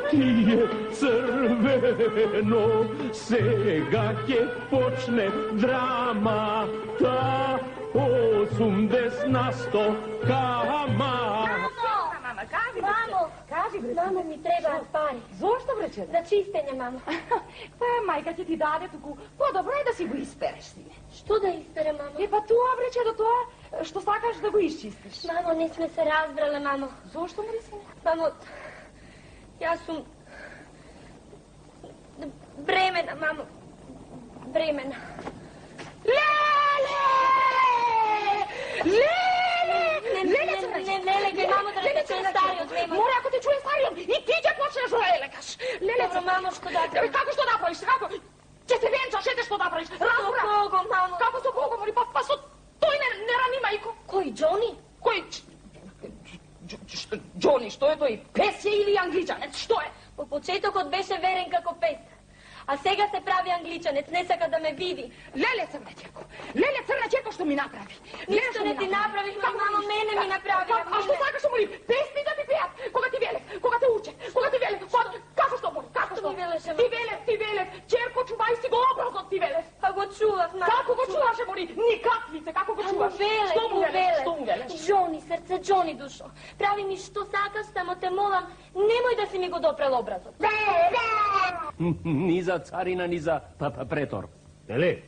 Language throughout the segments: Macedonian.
ti je crveno, sega ќе почне драма, та 80 на 100 кама. Мамо, кажи, бре. Мамо, ми треба пари. Зошто, брече? За чистење, мамо. Па, мајка ќе ти даде туку. По-добро е да си го испереш, сине. Што да испере, мамо? Па тоа, брече, до тоа што сакаш да го исчистиш. Мамо, не сме се разбрале, мамо. Зошто, мри, сине? Мамо, јас сум бремена, мамо. Бремена. Леле! Не, мамо, да не чуе стариот, нема. Мора, ако те чуе стариот, и ти ќе почнеш да лекаш. Добро, мамо, што да правиш? Како што да правиш? Како? Ќе се венчаш, ете што да правиш? Разбора? Со Богом, мамо. Како со Богом, па со тој не рани мајко. Кој, Џони? Кој? Џони, што е тој? Пес е или англичанец? Што е? По почетокот беше верен како пес. А сега се прави англичанец, не сака да ме види. Леле црнечеко што ми направи. Ништо не ти направи, мамо, мене ми направи. А што сакаш да моли? Песни да ти пеат, кога ти велев, кога те уче, кога ти велев. Како што моли? Како што? Ти велеше, Ти велев. Черко, чувај си го образот, ти велев. Па го чував, мамо. Како го чуваше, моли? Никаквице, како го чуваш? Што му велеш? Џони, срце, Џони, душо. Прави ми што сакаш, само те молам, немој да си ми го допрел образот. Ни за царина, ни за претор. Нели?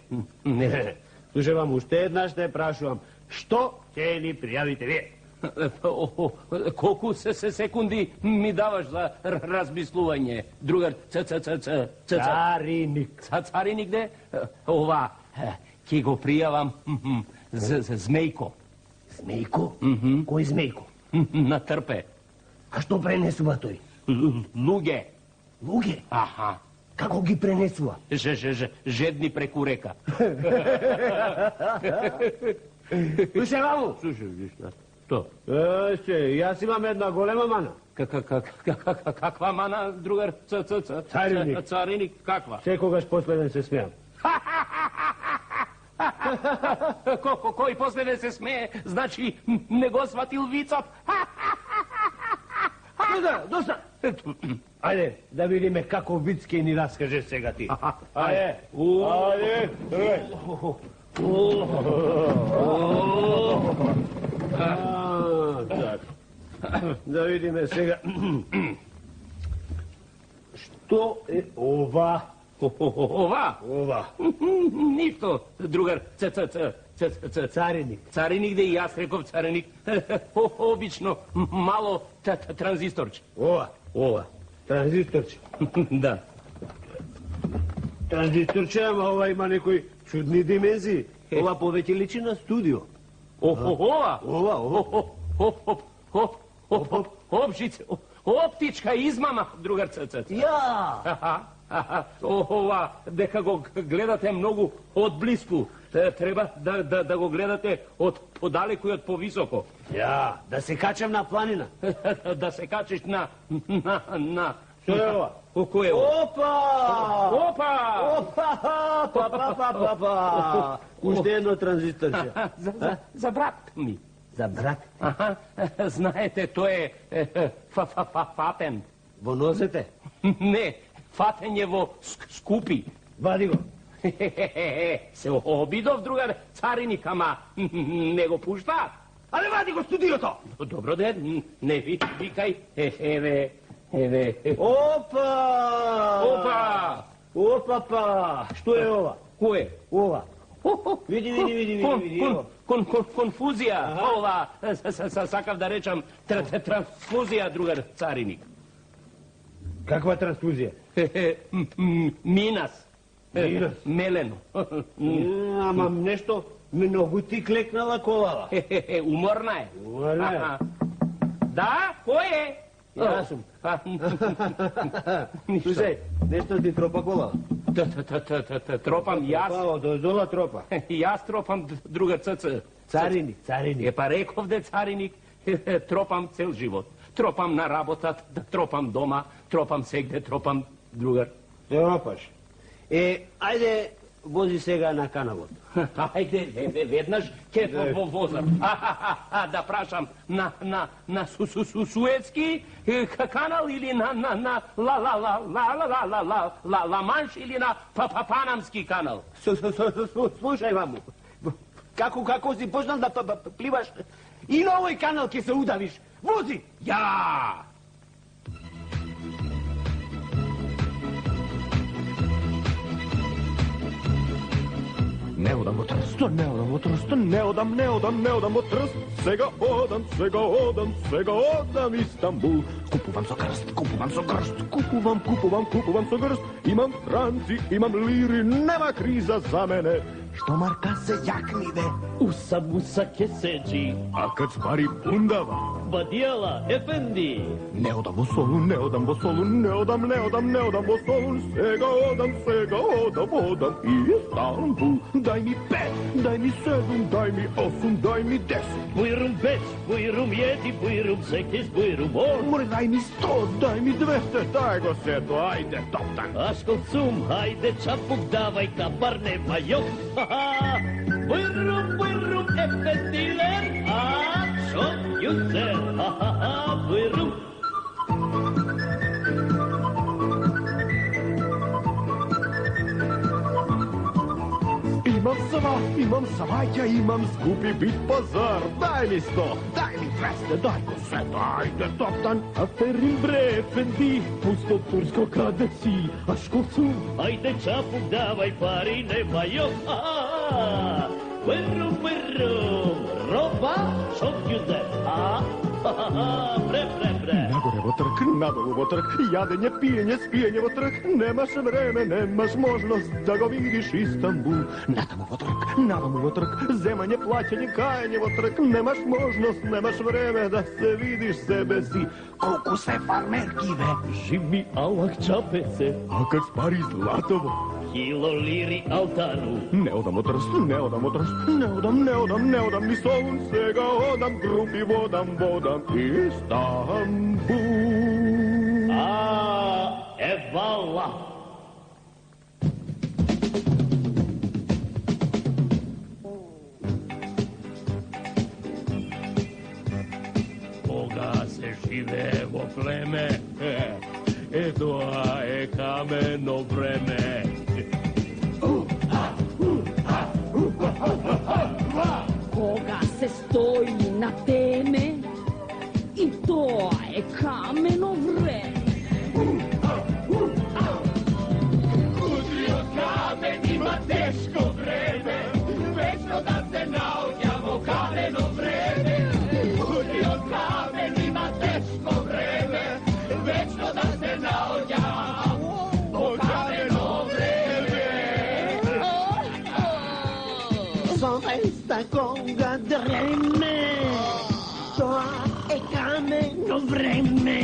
Не. Слушай вам, уште еднаш те прашувам, што ќе ни пријавите вие? Колку секунди ми даваш за размислување, другар? Цариник. Цариник де? Ова, ќе го пријавам Змејко. Змејко? Кој Змејко? На трпе. А што пренесува тој? Луѓе. Луѓе? Аха. Како ги пренесува? Жедни преку река. Слушай, маму! Слушай, вишна. Што? Јас имам една голема мана. Каква мана, другар? Цариник. Цариник, каква? Секогаш последен се смеам. Кој последен се смее, значи не го сватил вицот. Доста! Ајде, да видиме како виц ќе ни раскаже сега ти. Ајде! Да видиме сега. Што е ова? Ова? Ова. Ништо, другар. Цариник. Цариник, да и јас реков цариник. Обично, мало транзисторче. Ова. Транзисторче. Да. Транзисторче, ама ова има некои чудни димензии. Ова повеќе личи на студио. Ова? Ова. Обжице, оптичка измама, другар. Ја! Ова, дека го гледате многу од блиску. Треба да го гледате од подалеку и од повисоко. Ја, да се качам на планина. Да се качиш на... Што е ова? Кој е ова? Опа! Уште едно транзисторче. За брат ми. За брат? Аха, знаете, тој е фатен. Во нозете? Не, фатен е во скупи. Вади го. Се обидов, другар, цариник, ама не го пуштаат. Але вади го студиото! Добро де, не викај, еве. Опа! Што е ова? Кој? Ова. Види. Конфузија, ова, сакав да речам, трансфузија, другар, цариник. Каква трансфузија? Минас. Мелено. Ама нешто многу ти клекнала колава. Уморна е. Да, кој е? Јас сум. Слушај, нешто ти тропа колава. Тропам јас. Доздола тропа. Јас тропам, друга цц. Цариник. Па реков де цариник, тропам цел живот. Тропам на работа, тропам дома, тропам сегде, тропам другар. Тропаш. Ајде, vozi сега на каналот. Ajde, vednaš ke vozam. Da prašam, na Suetski kanal ili na La Manš ili na Panamski kanal? Slušaj mamu, kako si počnal da plivaš i na ovoj kanal ke se udaviš. Vozi! Ja! Ne odam od trsta, ne odam od trsta, ne odam od trsta. Svega odam Istanbul. Kupuvam so krst, kupuvam so krst. Imam franci, imam liri, nema kriza za mene. Što Marka se jaknive, Usa keseđi, a kad spari bundava. badijala, efendi. Ne odam o solu, ne odam o solu, ne odam o solu. Svega odam Istanbul. Daj mi 5, daj mi 7, daj mi 8, daj mi 10. Buyurun 5, buyurun 7, buyurun 8, buyurun 10. More, daj mi 100, daj mi 200, daj go Seto, ajde, toptan. Aškol cum, hajde čapuk, davaj kabar, nema jok. Buyurun, efendiler, çok güzel. Buyurun. Imam svađa, imam skupi bit pazar. Daj mi 100, daj mi 200, daj go Seto, ajde, toptan. Aferin bre, efendi, pusto tursko kada si. Aškol cum, hajde čapuk, davaj pari, nema jok. Buyurun, roba, çok güzel. Bre. Nagore votrk, nadolu votrk, jadenje, pijenje, spijenje votrk. Nemaš vreme, nemaš možnost da go vidiš Istanbul. Nadamo votrk, zemanje, plaćanje, kajanje votrk. Nemaš možnost, nemaš vreme da se vidiš sebe si. Koliko se farmerkive, Živi Allah čape se, a kad spari zlatovo. kilo liri altanu. Ne odam o trst, ne odam ni solun, svega odam, grupi vodam Istanbul. Evallah. Koga se živevo pleme, to je kameno vreme. Koga se stoji na teme i to je kameno vreme. Kudrio kamenima teško vreme, večno da se naođamo kameno vreme. Kudrio kamenima teško vreme, večno da se naođamo kameno vreme. Zaista koga dreme, to je kameno vreme.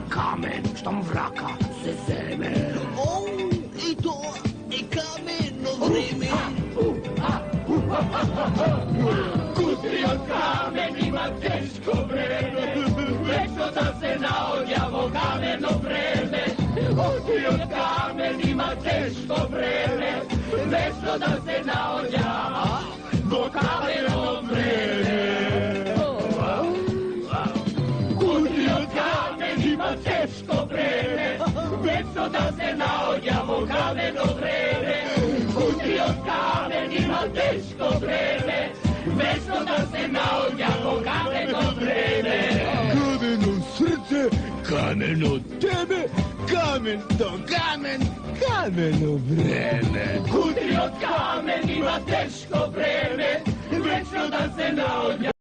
Kamen što mraka se zeme. I to je kameno vreme. Kudrio kamenima teško vreme, večno da se naođamo kameno vreme. Kudrio kamenima teško vreme, večno da se naođamo kameno vreme. Kudrio kamenima teško vreme, večno da se naođamo kameno vreme. Kudrio kamenima teško vreme, večno da se naođamo kameno vreme. Kameno srce, kameno tebe, kamen to kamen, kameno vreme. Kudrio kamenima teško vreme, večno da se naođamo